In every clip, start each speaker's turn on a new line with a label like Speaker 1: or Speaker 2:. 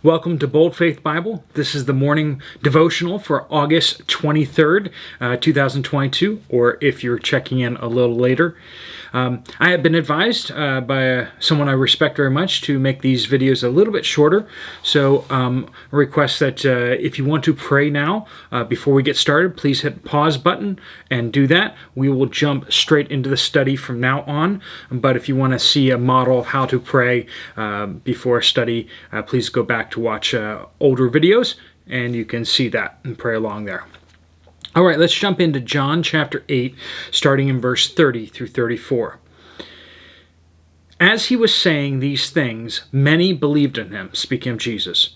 Speaker 1: Welcome to Bold Faith Bible. This is the morning devotional for August 23rd, 2022, or if you're checking in a little later. I have been advised by someone I respect very much to make these videos a little bit shorter. So I request that if you want to pray now, before we get started, please hit the pause button and do that. We will jump straight into the study from now on. But if you want to see a model of how to pray before a study, please go back to watch older videos and you can see that and pray along there. All right, let's jump into John chapter 8, starting in verse 30 through 34. As he was saying these things, many believed in him, speaking of Jesus.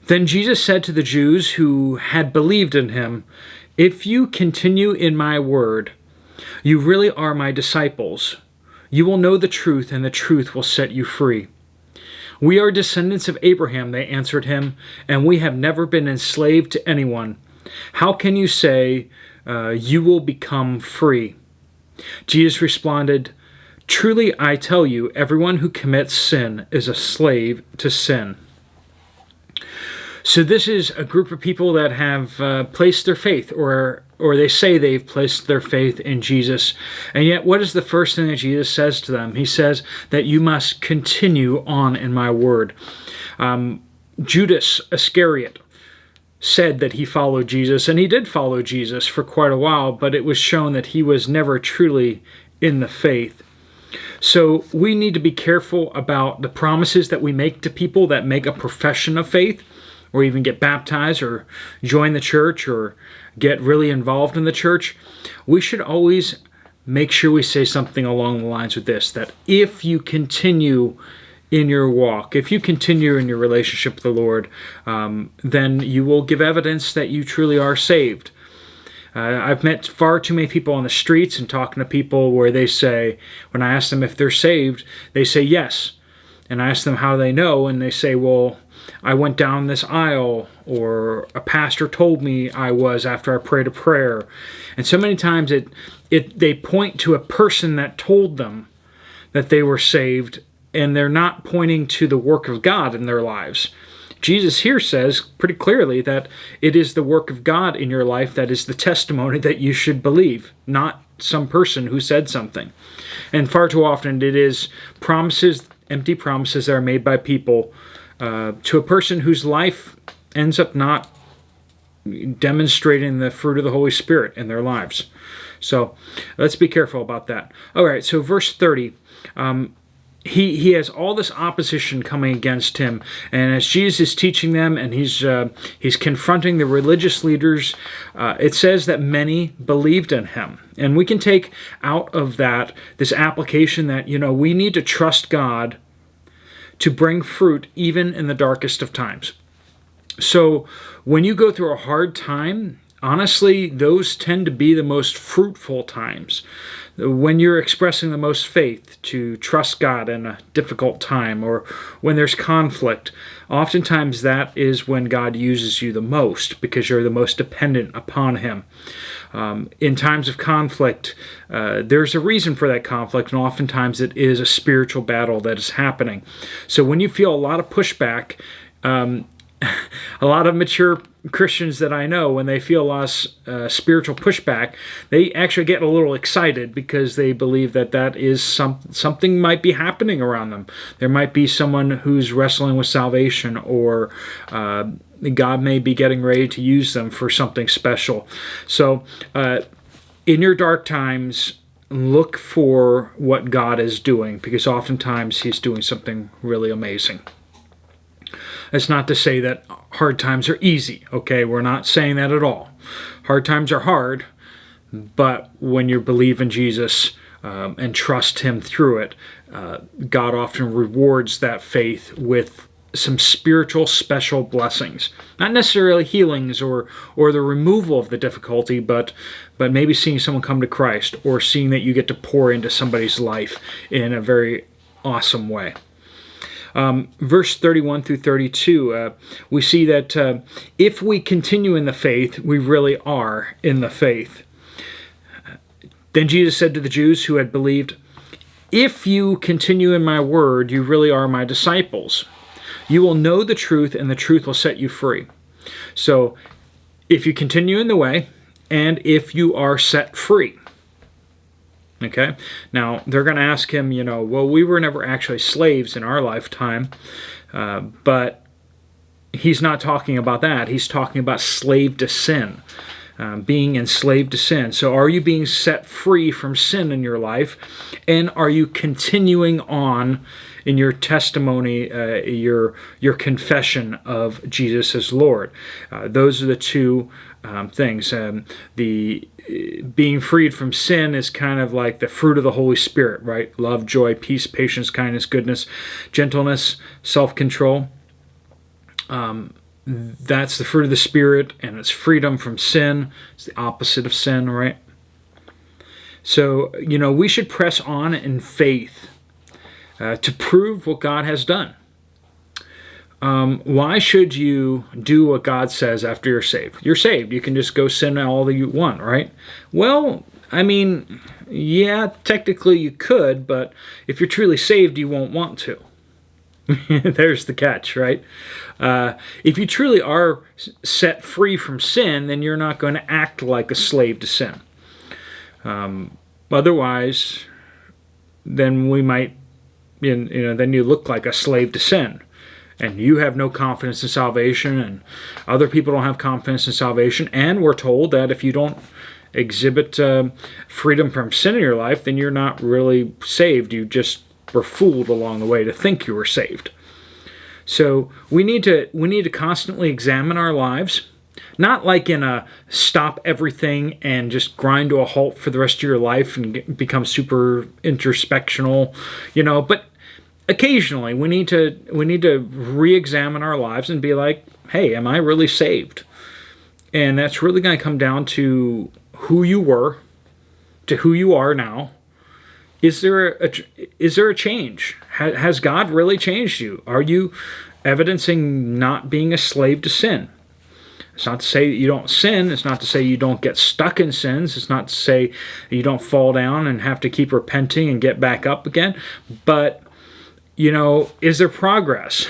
Speaker 1: Then Jesus said to the Jews who had believed in him, "If you continue in my word, you really are my disciples. You will know the truth, and the truth will set you free." "We are descendants of Abraham," they answered him, "and we have never been enslaved to anyone. How can you say you will become free?" Jesus responded, "Truly I tell you, everyone who commits sin is a slave to sin." So this is a group of people that have placed their faith, or they say they've placed their faith in Jesus. And yet, what is the first thing that Jesus says to them? He says that you must continue on in my word. Judas Iscariot said that he followed Jesus, and he did follow Jesus for quite a while, but it was shown that he was never truly in the faith. So we need to be careful about the promises that we make to people that make a profession of faith, or even get baptized, or join the church, or get really involved in the church. We should always make sure we say something along the lines of this, that if you continue in your walk, if you continue in your relationship with the Lord, then you will give evidence that you truly are saved. I've met far too many people on the streets and talking to people where they say, when I ask them if they're saved, they say yes. And I ask them how they know, and they say, well, I went down this aisle, or a pastor told me I was after I prayed a prayer. And so many times they point to a person that told them that they were saved, and they're not pointing to the work of God in their lives. Jesus here says pretty clearly that it is the work of God in your life that is the testimony that you should believe, not some person who said something. And far too often it is promises, empty promises that are made by people to a person whose life ends up not demonstrating the fruit of the Holy Spirit in their lives. So let's be careful about that. All right, so verse 30. He has all this opposition coming against him, and as Jesus is teaching them, and he's confronting the religious leaders, it says that many believed in him. And we can take out of that this application that, we need to trust God to bring fruit even in the darkest of times. So when you go through a hard time, honestly, those tend to be the most fruitful times. When you're expressing the most faith to trust God in a difficult time, or when there's conflict, oftentimes that is when God uses you the most, because you're the most dependent upon Him. In times of conflict, there's a reason for that conflict, and oftentimes it is a spiritual battle that is happening. So when you feel a lot of pushback, a lot of mature Christians that I know, when they feel a lot of spiritual pushback, they actually get a little excited because they believe that is something might be happening around them. There might be someone who's wrestling with salvation, or God may be getting ready to use them for something special. So in your dark times, look for what God is doing, because oftentimes He's doing something really amazing. That's not to say that hard times are easy, okay? We're not saying that at all. Hard times are hard, but when you believe in Jesus and trust Him through it, God often rewards that faith with some spiritual special blessings. Not necessarily healings or the removal of the difficulty, but maybe seeing someone come to Christ, or seeing that you get to pour into somebody's life in a very awesome way. Verse 31 through 32, we see that if we continue in the faith, we really are in the faith. Then Jesus said to the Jews who had believed, "If you continue in my word, you really are my disciples. You will know the truth, and the truth will set you free. So if you continue in the way, and if you are set free. Okay? Now, they're going to ask him, well, we were never actually slaves in our lifetime, but he's not talking about that. He's talking about slave to sin, being enslaved to sin. So are you being set free from sin in your life, and are you continuing on in your testimony, your confession of Jesus as Lord? Those are the two things. The being freed from sin is kind of like the fruit of the Holy Spirit, right? Love, joy, peace, patience, kindness, goodness, gentleness, self-control. That's the fruit of the Spirit, and it's freedom from sin. It's the opposite of sin, right? So, we should press on in faith to prove what God has done. Why should you do what God says after you're saved? You're saved. You can just go sin all that you want, right? Well, yeah, technically you could, but if you're truly saved, you won't want to. There's the catch, right? If you truly are set free from sin, then you're not going to act like a slave to sin. Otherwise, then we might, then you look like a slave to sin. And you have no confidence in salvation, and other people don't have confidence in salvation. And we're told that if you don't exhibit freedom from sin in your life, then you're not really saved. You just were fooled along the way to think you were saved. So we need to constantly examine our lives, not like in a stop everything and just grind to a halt for the rest of your life and become super introspectional, but occasionally we need to re-examine our lives and be like, hey, am I really saved? And that's really going to come down to who you were to who you are now. Is there a change? Has God really changed you? Are you evidencing not being a slave to sin? It's not to say that you don't sin. It's not to say you don't get stuck in sins. It's not to say you don't fall down and have to keep repenting and get back up again. But, is there progress?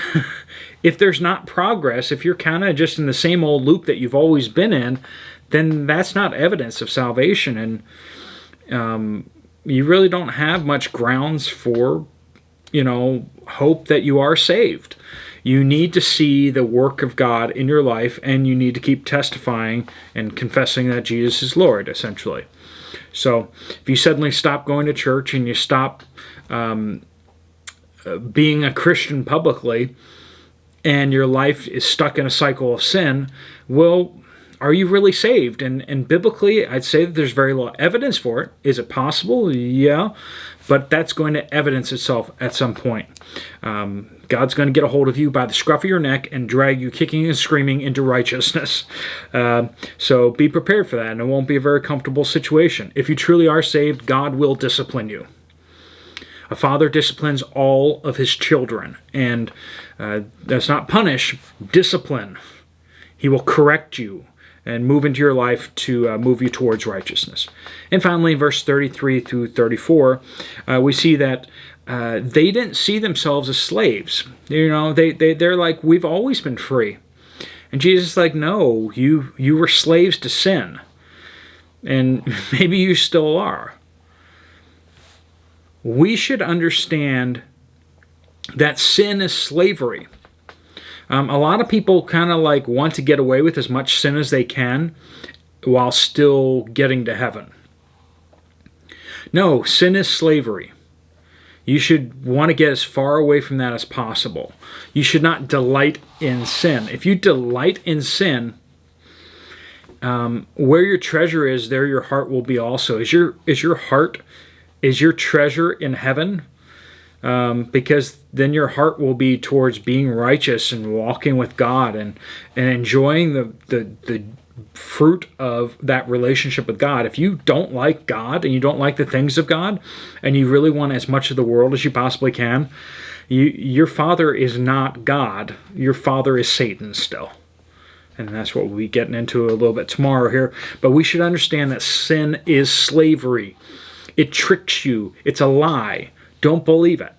Speaker 1: If there's not progress, if you're kind of just in the same old loop that you've always been in, then that's not evidence of salvation. And you really don't have much grounds for, hope that you are saved. You need to see the work of God in your life, and you need to keep testifying and confessing that Jesus is Lord, essentially. So if you suddenly stop going to church and you stop being a Christian publicly, and your life is stuck in a cycle of sin, well, are you really saved? And biblically, I'd say that there's very little evidence for it. Is it possible? Yeah. But that's going to evidence itself at some point. God's going to get a hold of you by the scruff of your neck and drag you kicking and screaming into righteousness. So be prepared for that, and it won't be a very comfortable situation. If you truly are saved, God will discipline you. A father disciplines all of his children, and that's not punish, discipline. He will correct you and move into your life to move you towards righteousness. And finally, verse 33 through 34, we see that they didn't see themselves as slaves. They're like, we've always been free. And Jesus is like, no, you were slaves to sin. And maybe you still are. We should understand that sin is slavery. A lot of people kind of want to get away with as much sin as they can while still getting to heaven. No, sin is slavery. You should want to get as far away from that as possible. You should not delight in sin. If you delight in sin, where your treasure is, there your heart will be also. Is your treasure in heaven? Because then your heart will be towards being righteous and walking with God and enjoying the fruit of that relationship with God. If you don't like God and you don't like the things of God and you really want as much of the world as you possibly can, your father is not God. Your father is Satan still. And that's what we'll be getting into a little bit tomorrow here. But we should understand that sin is slavery. It tricks you. It's a lie. Don't believe it.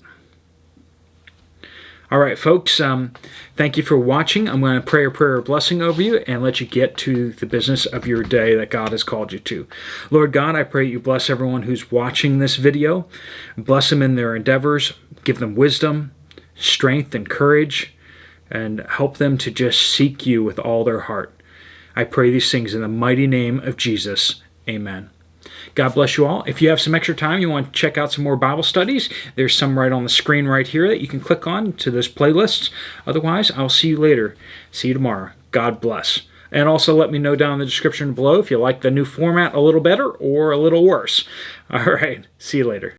Speaker 1: All right, folks, thank you for watching. I'm going to pray a prayer of blessing over you and let you get to the business of your day that God has called you to. Lord God, I pray you bless everyone who's watching this video. Bless them in their endeavors. Give them wisdom, strength, and courage, and help them to just seek you with all their heart. I pray these things in the mighty name of Jesus. Amen. God bless you all. If you have some extra time, you want to check out some more Bible studies, there's some right on the screen right here that you can click on to this playlist. Otherwise, I'll see you later. See you tomorrow. God bless. And also let me know down in the description below if you like the new format a little better or a little worse. All right. See you later.